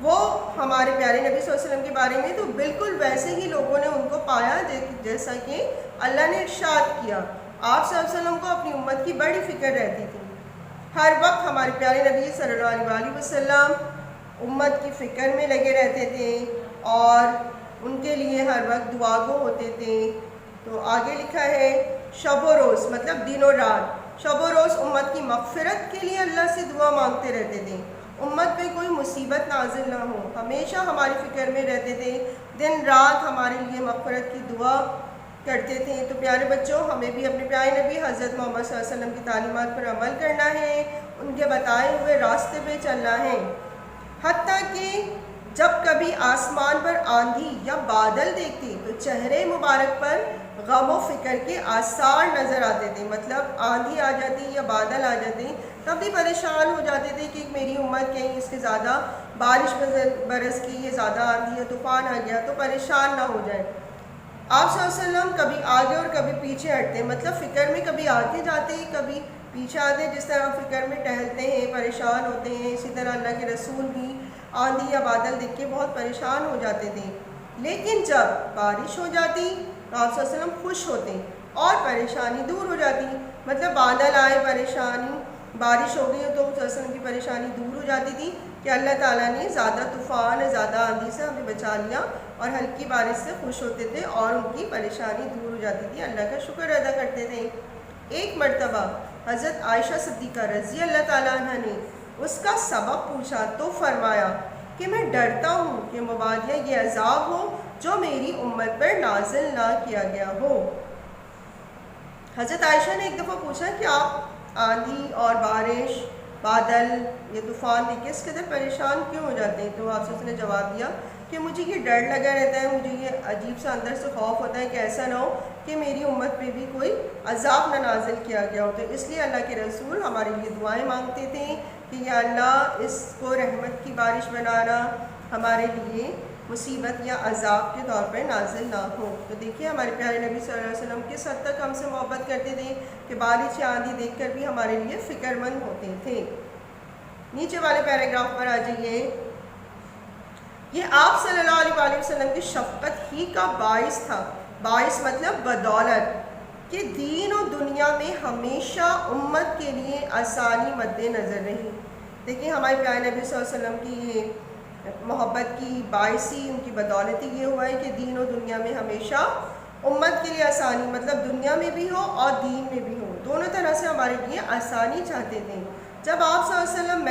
وہ ہمارے پیارے نبی صلی اللہ علیہ وسلم کے بارے میں تو بالکل ویسے ہی لوگوں نے ان کو پایا جیسا کہ اللہ نے ارشاد کیا۔ آپ صلی اللہ علیہ وسلم کو اپنی امت کی بڑی فکر رہتی تھی، ہر وقت ہمارے پیارے نبی صلی اللہ علیہ وسلم امت کی فکر میں لگے رہتے تھے اور ان کے لیے ہر وقت دعا گو ہوتے تھے۔ تو آگے لکھا ہے شب و روز مطلب دن و رات، شب و روز امت کی مغفرت کے لیے اللہ سے دعا مانگتے رہتے تھے، امت پہ کوئی مصیبت نازل نہ ہو، ہمیشہ ہماری فکر میں رہتے تھے، دن رات ہمارے لیے مغفرت کی دعا کرتے تھے۔ تو پیارے بچوں، ہمیں بھی اپنے پیارے نبی حضرت محمد صلی اللہ علیہ وسلم کی تعلیمات پر عمل کرنا ہے، ان کے بتائے ہوئے راستے پہ چلنا ہے، حتیٰ کہ جب کبھی آسمان پر آندھی یا بادل دیکھتے تو چہرے مبارک پر غم و فکر کے آثار نظر آتے تھے۔ مطلب آندھی آ جاتی یا بادل آ جاتے تب بھی پریشان ہو جاتے تھے کہ میری امت کہیں اس کے زیادہ بارش برس کی، یہ زیادہ آندھی یا طوفان آ گیا تو پریشان نہ ہو جائے۔ آپ صلی اللہ علیہ وسلم کبھی آگے اور کبھی پیچھے ہٹتے، مطلب فکر میں کبھی آگے جاتے کبھی پیچھے آتے، جس طرح فکر میں ٹہلتے ہیں پریشان ہوتے ہیں، اسی طرح اللہ کے رسول بھی آندھی یا بادل دیکھ کے بہت پریشان ہو جاتے تھے، لیکن جب بارش ہو جاتی تو آپ صلی اللہ علیہ وسلم خوش ہوتے اور پریشانی دور ہو جاتی۔ مطلب بادل آئے، پریشانی بارش ہو گئی تو آپ صلی اللہ علیہ وسلم کی پریشانی دور ہو جاتی تھی کہ اللہ تعالیٰ نے زیادہ طوفان زیادہ آندھی سے ہمیں بچا لیا، اور ہلکی بارش سے خوش ہوتے تھے اور ان کی پریشانی دور ہو جاتی تھی، اللہ کا شکر ادا کرتے تھے۔ ایک مرتبہ حضرت عائشہ صدیقہ رضی اللہ تعالیٰ عنہ نے اس کا سبب پوچھا تو فرمایا کہ میں ڈرتا ہوں کہ مبادیہ یہ عذاب ہو جو میری امت پر نازل نہ کیا گیا ہو۔ حضرت عائشہ نے ایک دفعہ پوچھا کہ آپ آندھی اور بارش، بادل، یہ طوفان دیکھ کے اس قدر پریشان کیوں ہو جاتے ہیں؟ تو آپ سے نے جواب دیا کہ مجھے یہ ڈر لگا رہتا ہے، مجھے یہ عجیب سا اندر سے خوف ہوتا ہے کہ ایسا نہ ہو کہ میری امت پہ بھی کوئی عذاب نہ نازل کیا گیا ہو۔ تو اس لیے اللہ کے رسول ہمارے لیے دعائیں مانگتے تھے کہ یا اللہ اس کو رحمت کی بارش بنانا، ہمارے لیے مصیبت یا عذاب کے طور پر نازل نہ ہو۔ تو دیکھیے ہمارے پیارے نبی صلی اللہ علیہ وسلم کس حد تک ہم سے محبت کرتے تھے کہ بارش یا آندھی دیکھ کر بھی ہمارے لیے فکر مند ہوتے تھے۔ نیچے والے پیراگراف پر آ جائیے۔ یہ آپ صلی اللہ علیہ وسلم کی شفقت ہی کا باعث تھا، باعث مطلب بدولت، کہ دین و دنیا میں ہمیشہ امت کے لیے آسانی مد نظر رہی۔ دیکھیں ہمارے پیارے نبی صلی اللہ علیہ وسلم کی یہ محبت کی باعث ہی، ان کی بدولت ہی یہ ہوا ہے کہ دین و دنیا میں ہمیشہ امت کے لیے آسانی، مطلب دنیا میں بھی ہو اور دین میں بھی ہو، دونوں طرح سے ہمارے لیے آسانی چاہتے تھے۔ جب آپ صلی اللہ علیہ وسلم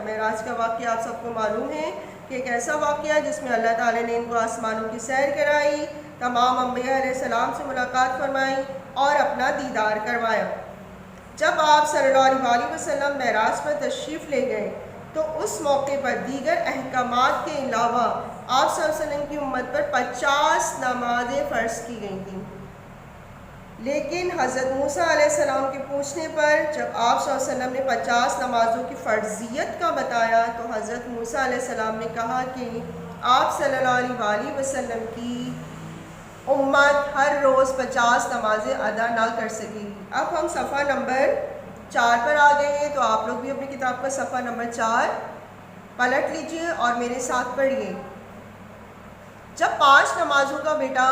معراج کا واقعہ آپ سب کو معلوم ہے کہ ایک ایسا واقعہ جس میں اللہ تعالیٰ نے ان کو آسمانوں کی سیر کرائی، تمام انبیاء علیہ السلام سے ملاقات فرمائی اور اپنا دیدار کروایا۔ جب آپ صلی اللہ علیہ وسلم معراج پر تشریف لے گئے تو اس موقع پر دیگر احکامات کے علاوہ آپ صلی اللہ علیہ وسلم کی امت پر 50 نمازیں فرض کی گئی تھیں، لیکن حضرت موسیٰ علیہ السلام کے پوچھنے پر جب آپ صلی اللہ علیہ وسلم نے 50 نمازوں کی فرضیت کا بتایا تو حضرت موسیٰ علیہ السلام نے کہا کہ آپ صلی اللہ علیہ وسلم کی امت ہر روز 50 نمازیں ادا نہ کر سکے گی۔ اب ہم صفحہ نمبر 4 پر آ گئے ہیں، تو آپ لوگ بھی اپنی کتاب کا صفحہ نمبر 4 پلٹ لیجئے اور میرے ساتھ پڑھیے۔ جب 5 نمازوں کا بیٹا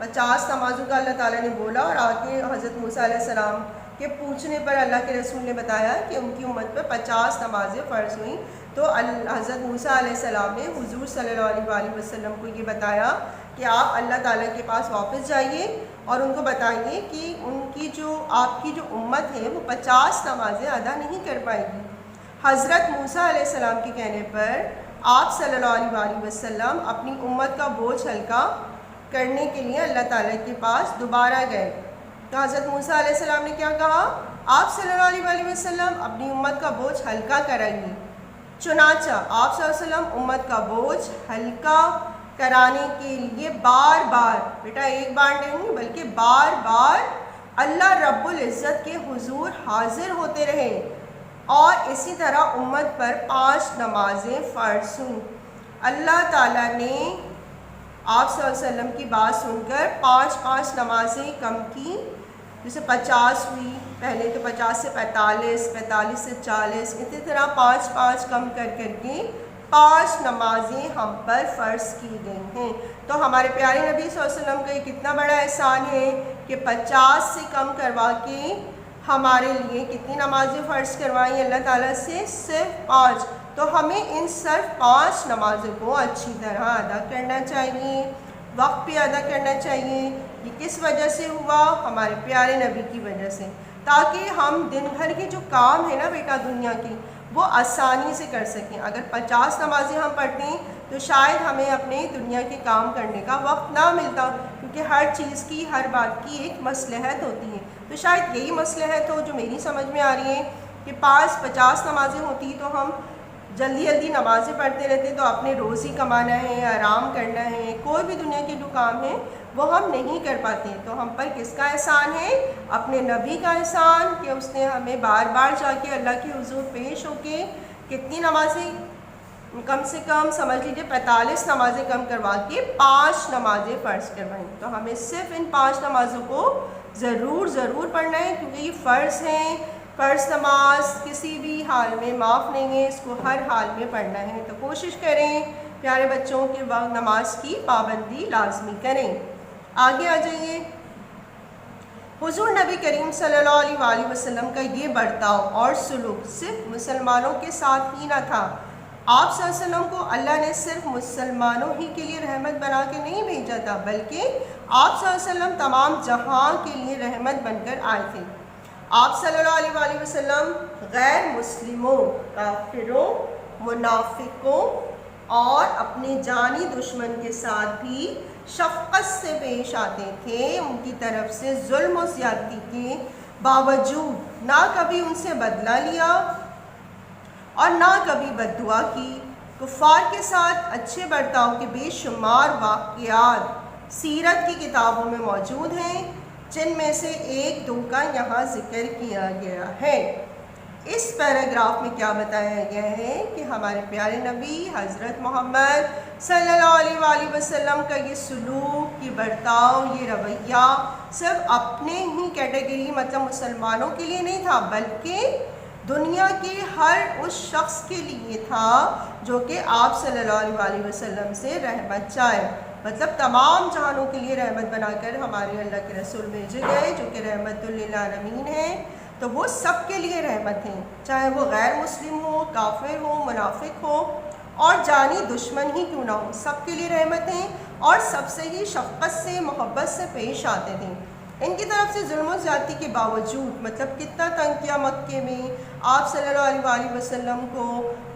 50 نمازوں کا اللہ تعالیٰ نے بولا اور آگے حضرت موسیٰ علیہ السلام کے پوچھنے پر اللہ کے رسول نے بتایا کہ ان کی امت پر 50 نمازیں فرض ہوئیں، تو حضرت موسیٰ علیہ السلام نے حضور صلی اللہ علیہ وسلم کو یہ بتایا کہ آپ اللہ تعالیٰ کے پاس واپس جائیے اور ان کو بتائیے کہ ان کی آپ کی جو امت ہے وہ 50 نمازیں ادا نہیں کر پائے گی۔ حضرت موسیٰ علیہ السلام کے کہنے پر آپ صلی اللہ علیہ وسلم اپنی امت کا بوجھ ہلکا کرنے کے لیے اللہ تعالیٰ کے پاس دوبارہ گئے۔ تو حضرت موسیٰ علیہ السلام نے کیا کہا؟ آپ صلی اللہ علیہ وسلم اپنی امت کا بوجھ ہلکا کرائیے۔ چنانچہ آپ صلی اللہ علیہ وسلم امت کا بوجھ ہلکا کرانے کے لیے بار بار، بیٹا ایک بار نہیں بلکہ بار بار اللہ رب العزت کے حضور حاضر ہوتے رہے، اور اسی طرح امت پر 5 نمازیں فرض ہوئیں۔ اللہ تعالیٰ نے آپ صلی اللہ علیہ وسلم کی بات سن کر 5 نمازیں کم کی، جیسے 50 ہوئی، پہلے تو 50 سے 45، 45 سے 40، اسی طرح 5 کم کر کے 5 نمازیں ہم پر فرض کی گئی ہیں۔ تو ہمارے پیارے نبی صلی اللہ علیہ وسلم کا یہ کتنا بڑا احسان ہے کہ 50 سے کم کروا کے ہمارے لیے کتنی نمازیں فرض کروائی اللہ تعالیٰ سے؟ صرف 5۔ تو ہمیں ان صرف 5 نمازوں کو اچھی طرح ادا کرنا چاہیے، وقت پہ ادا کرنا چاہیے۔ یہ کس وجہ سے ہوا؟ ہمارے پیارے نبی کی وجہ سے، تاکہ ہم دن بھر کے جو کام ہے نا بیٹا دنیا کی، وہ آسانی سے کر سکیں۔ اگر 50 نمازیں ہم پڑھتے ہیں تو شاید ہمیں اپنے دنیا کے کام کرنے کا وقت نہ ملتا، کیونکہ ہر چیز کی، ہر بات کی ایک مصلحت ہوتی ہے۔ تو شاید یہی مصلحت ہو جو میری سمجھ میں آ رہی ہے کہ 50 نمازیں ہوتی تو ہم جلدی جلدی نمازیں پڑھتے رہتے، تو اپنے روزی کمانا ہے، آرام کرنا ہے، کوئی بھی دنیا کے جو کام ہیں وہ ہم نہیں کر پاتے۔ تو ہم پر کس کا احسان ہے؟ اپنے نبی کا احسان، کہ اس نے ہمیں بار بار جا کے اللہ کے حضور پیش ہو کے کتنی نمازیں، کم سے کم سمجھ لیجیے 45 نمازیں کم کروا کے 5 نمازیں فرض کروائیں۔ تو ہمیں صرف ان 5 نمازوں کو ضرور پڑھنا ہے، کیونکہ یہ فرض ہیں۔ فرض نماز کسی بھی حال میں معاف نہیں ہے، اس کو ہر حال میں پڑھنا ہے۔ تو کوشش کریں پیارے بچوں کہ نماز کی پابندی لازمی کریں۔ آگے آ جائیے۔ حضور نبی کریم صلی اللہ علیہ وآلہ وسلم کا یہ برتاؤ اور سلوک صرف مسلمانوں کے ساتھ ہی نہ تھا۔ آپ صلی اللہ علیہ وسلم کو اللہ نے صرف مسلمانوں ہی کے لیے رحمت بنا کے نہیں بھیجا تھا، بلکہ آپ صلی اللہ علیہ وسلم تمام جہاں کے لیے رحمت بن کر آئے تھے۔ آپ صلی اللہ علیہ وآلہ وسلم غیر مسلموں، کافروں، منافقوں اور اپنے جانی دشمن کے ساتھ بھی شفقت سے پیش آتے تھے۔ ان کی طرف سے ظلم و زیادتی کے باوجود نہ کبھی ان سے بدلہ لیا اور نہ کبھی بد دعا کی۔ کفار کے ساتھ اچھے برتاؤ کے بے شمار واقعات سیرت کی کتابوں میں موجود ہیں، جن میں سے ایک دو کا یہاں ذکر کیا گیا ہے۔ اس پیراگراف میں کیا بتایا گیا ہے کہ ہمارے پیارے نبی حضرت محمد صلی اللہ علیہ وآلہ وسلم کا یہ سلوک، یہ برتاؤ، یہ رویہ صرف اپنے ہی کیٹیگری مطلب مسلمانوں کے لیے نہیں تھا، بلکہ دنیا کے ہر اس شخص کے لیے تھا جو کہ آپ صلی اللہ علیہ وآلہ وسلم سے رحمت چاہے۔ مطلب تمام جہانوں کے لیے رحمت بنا کر ہمارے اللہ کے رسول بھیجے گئے، جو کہ رحمت للعالمین ہیں۔ تو وہ سب کے لیے رحمت ہیں، چاہے وہ غیر مسلم ہو، کافر ہو، منافق ہو اور جانی دشمن ہی کیوں نہ ہو، سب کے لیے رحمت ہیں اور سب سے ہی شفقت سے، محبت سے پیش آتے تھے۔ ان کی طرف سے ظلم و زیادتی کے باوجود مطلب کتنا تنگ کیا مکے میں، آپ صلی اللہ علیہ وآلہ وسلم کو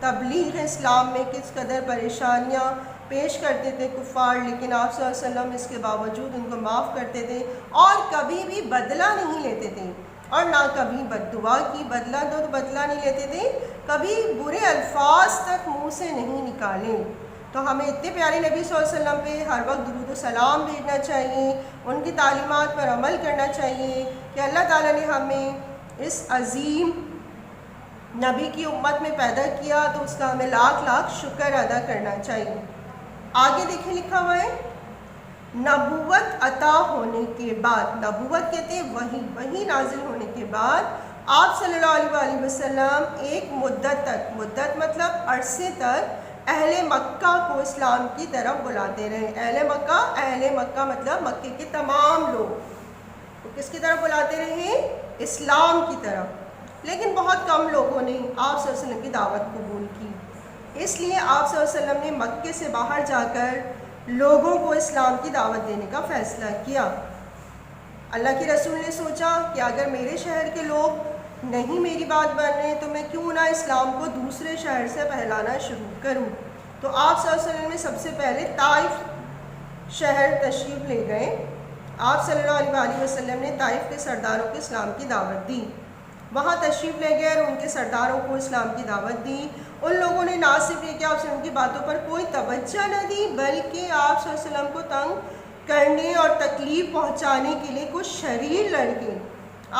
تبلیغ اسلام میں کس قدر پریشانیاں پیش کرتے تھے کفار، لیکن آپ صلی اللہ علیہ وسلم اس کے باوجود ان کو معاف کرتے تھے اور کبھی بھی بدلہ نہیں لیتے تھے، اور نہ کبھی بد دعا کی۔ بدلہ دو تو بدلہ نہیں لیتے تھے، کبھی برے الفاظ تک منہ سے نہیں نکالے۔ تو ہمیں اتنے پیارے نبی صلی اللہ علیہ وسلم پہ ہر وقت درود و سلام بھیجنا چاہیے، ان کی تعلیمات پر عمل کرنا چاہیے کہ اللہ تعالیٰ نے ہمیں اس عظیم نبی کی امت میں پیدا کیا، تو اس کا ہمیں لاکھ لاکھ شکر ادا کرنا چاہیے۔ آگے دیکھیں لکھا ہوا ہے، نبوت عطا ہونے کے بعد، نبوت کہتے ہیں وحی نازل ہونے کے بعد آپ صلی اللہ علیہ وآلہ وسلم ایک مدت تک، مدت مطلب عرصے تک اہل مکہ کو اسلام کی طرف بلاتے رہے۔ اہل مکہ مطلب مکے کے تمام لوگ وہ کس کی طرف بلاتے رہے؟ اسلام کی طرف۔ لیکن بہت کم لوگوں نے آپ صلی اللہ علیہ وسلم کی دعوت قبول کی، اس لیے آپ صلی اللہ علیہ وسلم نے مکے سے باہر جا کر لوگوں کو اسلام کی دعوت دینے کا فیصلہ کیا۔ اللہ کے رسول نے سوچا کہ اگر میرے شہر کے لوگ نہیں میری بات مان رہے تو میں کیوں نہ اسلام کو دوسرے شہر سے پھیلانا شروع کروں۔ تو آپ صلی اللہ علیہ وسلم نے سب سے پہلے طائف شہر تشریف لے گئے۔ آپ صلی اللہ علیہ وآلہ وسلم نے طائف کے سرداروں کو اسلام کی دعوت دی، وہاں تشریف لے گئے اور ان کے سرداروں کو اسلام کی دعوت دی۔ ان لوگوں نے نہ صرف یہ کہ آپ سے ان کی باتوں پر کوئی توجہ نہ دی، بلکہ آپ صلی اللہ علیہ وسلم کو تنگ کرنے اور تکلیف پہنچانے کے لیے کچھ شریر لڑکے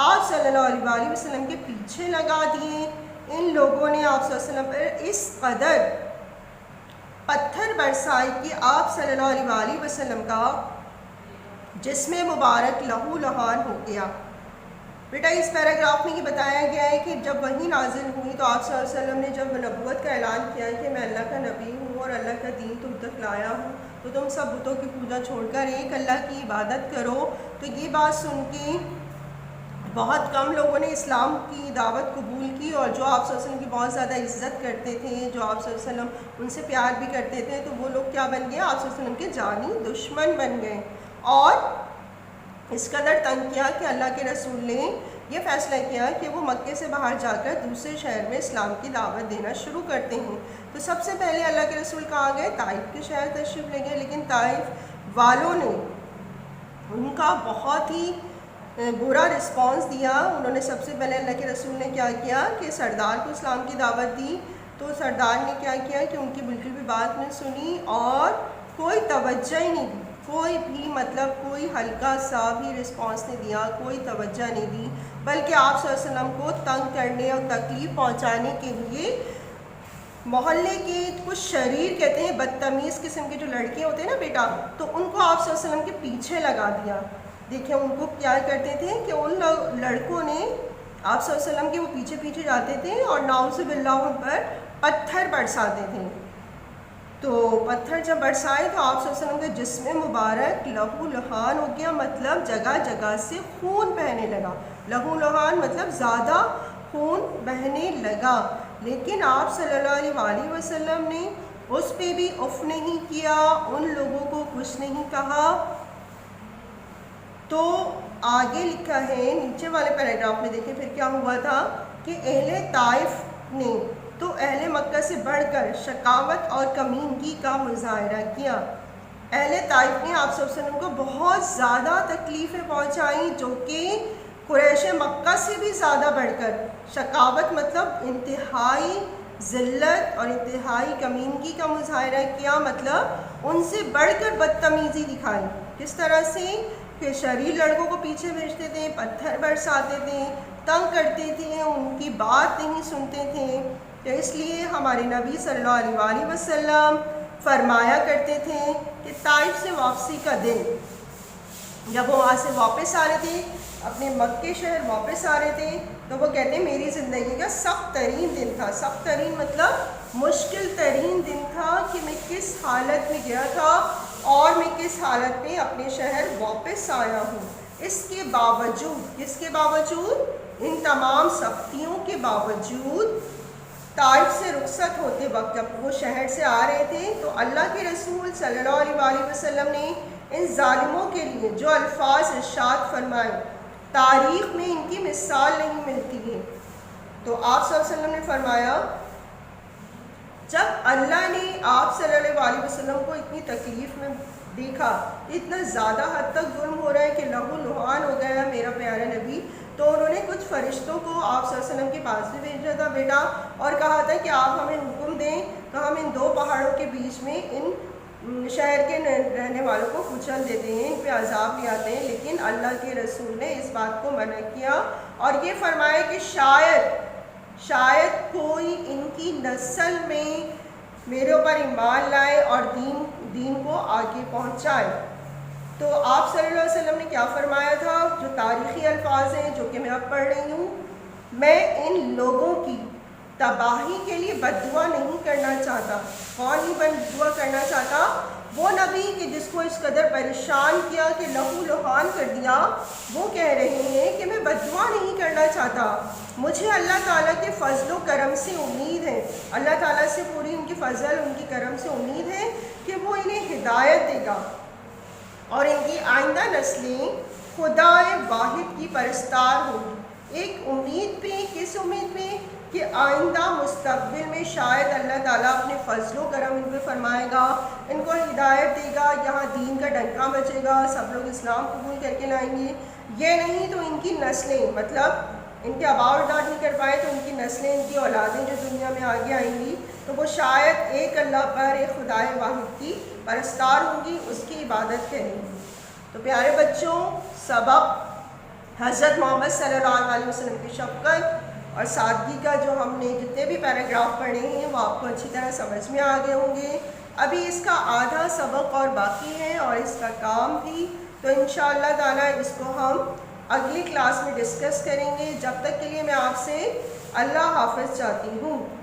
آپ صلی اللہ علیہ وآلہ وسلم کے پیچھے لگا دیے۔ ان لوگوں نے آپ صلی اللہ علیہ وسلم پر اس قدر پتھر برسائے کہ آپ صلی اللہ علیہ وآلہ وسلم کا جسم مبارک لہو لہان ہو گیا۔ بیٹا اس پیراگراف میں یہ بتایا گیا ہے کہ جب وحی نازل ہوئی تو آپ صلی اللہ علیہ وسلم نے جب نبوت کا اعلان کیا کہ میں اللہ کا نبی ہوں اور اللہ کا دین تم تک لایا ہوں، تو تم سب بتوں کی پوجا چھوڑ کر ایک اللہ کی عبادت کرو۔ تو یہ بات سن کے بہت کم لوگوں نے اسلام کی دعوت قبول کی، اور جو آپ صلی اللہ علیہ وسلم کی بہت زیادہ عزت کرتے تھے، جو آپ صلی اللہ علیہ وسلم ان سے پیار بھی کرتے تھے، تو وہ لوگ کیا بن گئے؟ آپ صلی اللہ علیہ وسلم کے جانی دشمن بن گئے، اور اس قدر تنگ کیا کہ اللہ کے رسول نے یہ فیصلہ کیا کہ وہ مکے سے باہر جا کر دوسرے شہر میں اسلام کی دعوت دینا شروع کرتے ہیں۔ تو سب سے پہلے اللہ کے رسول کہاں گئے؟ طائف کے شہر تشریف لے گئے، لیکن طائف والوں نے ان کا بہت ہی برا رسپانس دیا۔ انہوں نے سب سے پہلے اللہ کے رسول نے کیا کیا کہ سردار کو اسلام کی دعوت دی، تو سردار نے کیا کیا کہ ان کی بالکل بھی بات نہیں سنی اور کوئی توجہ ہی نہیں دی، کوئی بھی کوئی ہلکا سا بھی رسپانس نہیں دیا، کوئی توجہ نہیں دی، بلکہ آپ صلی اللہ علیہ وسلم کو تنگ کرنے اور تکلیف پہنچانے کے لیے محلے کے کچھ شریر کہتے ہیں بدتمیز قسم کے جو لڑکے ہوتے ہیں نا بیٹا، تو ان کو آپ صلی اللہ علیہ وسلم کے پیچھے لگا دیا۔ دیکھیں ان کو کیا کرتے تھے کہ ان لڑکوں نے آپ صلی اللہ علیہ وسلم کے وہ پیچھے پیچھے جاتے تھے اور نعوذ باللہ ان پر پتھر برساتے تھے۔ تو پتھر جب برسائے تو آپ صلی اللہ علیہ وسلم کا جسم مبارک لہو لہان ہو گیا، مطلب جگہ جگہ سے خون بہنے لگا۔ لہو لہان مطلب زیادہ خون بہنے لگا، لیکن آپ صلی اللہ علیہ وآلہ وسلم نے اس پہ بھی اف نہیں کیا، ان لوگوں کو کچھ نہیں کہا۔ تو آگے لکھا ہے نیچے والے پیراگراف میں، دیکھیں پھر کیا ہوا تھا کہ اہل طائف نے تو اہل مکہ سے بڑھ کر شقاوت اور کمینگی کا مظاہرہ کیا۔ اہل طائف نے آپ صلی اللہ علیہ وسلم کو بہت زیادہ تکلیفیں پہنچائیں، جو کہ قریش مکہ سے بھی زیادہ بڑھ کر۔ شقاوت مطلب انتہائی ذلت اور انتہائی کمینگی کا مظاہرہ کیا، مطلب ان سے بڑھ کر بدتمیزی دکھائی۔ کس طرح سے کہ شریر لڑکوں کو پیچھے بھیجتے تھے، پتھر برساتے تھے، تنگ کرتے تھے، ان کی بات نہیں سنتے تھے۔ تو اس لیے ہمارے نبی صلی اللہ علیہ وآلہ وسلم فرمایا کرتے تھے کہ طائف سے واپسی کا دن، جب وہ وہاں سے واپس آ رہے تھے، اپنے مکے شہر واپس آ رہے تھے، تو وہ کہتے ہیں میری زندگی کا سخت ترین دن تھا۔ سخت ترین مطلب مشکل ترین دن تھا کہ میں کس حالت میں گیا تھا اور میں کس حالت میں اپنے شہر واپس آیا ہوں۔ اس کے باوجود، کس کے باوجود؟ ان تمام سختیوں کے باوجود طائف سے رخصت ہوتے وقت جب وہ شہر سے آ رہے تھے، تو اللہ کے رسول صلی اللہ علیہ وآلہ وسلم نے ان ظالموں کے لیے جو الفاظ ارشاد فرمائے، تاریخ میں ان کی مثال نہیں ملتی ہے۔ تو آپ صلی اللہ علیہ وسلم نے فرمایا، جب اللہ نے آپ صلی اللہ علیہ وسلم کو اتنی تکلیف میں دیکھا، اتنا زیادہ حد تک ظلم ہو رہا ہے کہ لہو لہان ہو گیا میرا پیارا نبی، تو انہوں نے کچھ فرشتوں کو آپ صلی اللہ علیہ وسلم کے پاس بھی بھیجا تھا بیٹا، اور کہا تھا کہ آپ ہمیں حکم دیں تو ہم ان دو پہاڑوں کے بیچ میں ان شہر کے رہنے والوں کو کچل دیتے ہیں، ان پہ عذاب لے آتے ہیں۔ لیکن اللہ کے رسول نے اس بات کو منع کیا اور یہ فرمایا کہ شاید کوئی ان کی نسل میں میرے اوپر ایمان لائے اور دین کو آگے پہنچائے۔ تو آپ صلی اللہ علیہ وسلم نے کیا فرمایا تھا؟ جو تاریخی الفاظ ہیں جو کہ میں اب پڑھ رہی ہوں، میں ان لوگوں کی تباہی کے لیے بد دعا نہیں کرنا چاہتا۔ کون نہیں بد دعا کرنا چاہتا؟ وہ نبی کہ جس کو اس قدر پریشان کیا کہ لہو لہان کر دیا، وہ کہہ رہے ہیں کہ میں بد دعا نہیں کرنا چاہتا، مجھے اللہ تعالیٰ کے فضل و کرم سے امید ہے، اللہ تعالیٰ سے پوری ان کی فضل، ان کی کرم سے امید ہے کہ وہ انہیں ہدایت دے گا اور ان کی آئندہ نسلیں خدا واحد کی پرستار ہوگی۔ ایک امید پہ، کس امید پہ؟ کہ آئندہ مستقبل میں شاید اللہ تعالیٰ اپنے فضل و کرم ان پہ فرمائے گا، ان کو ہدایت دے گا، یہاں دین کا ڈنکا بچے گا، سب لوگ اسلام قبول کر کے لائیں گے۔ یہ نہیں تو ان کی نسلیں، مطلب ان کے آباء و اجداد نہیں کر پائے تو ان کی نسلیں، ان کی اولادیں جو دنیا میں آگے آئیں گی، تو وہ شاید ایک اللہ پر، ایک خدا واحد کی پرستار ہوں گی، اس کی عبادت کریں گی۔ تو پیارے بچوں، سبق حضرت محمد صلی اللہ علیہ وسلم کی شفقت اور سادگی کا جو ہم نے جتنے بھی پیراگراف پڑھے ہیں وہ آپ کو اچھی طرح سمجھ میں آ گئے ہوں گے۔ ابھی اس کا آدھا سبق اور باقی ہے اور اس کا کام بھی، تو انشاءاللہ تعالیٰ اس کو ہم اگلی کلاس میں ڈسکس کریں گے. جب تک کے لیے میں آپ سے اللہ حافظ چاہتی ہوں.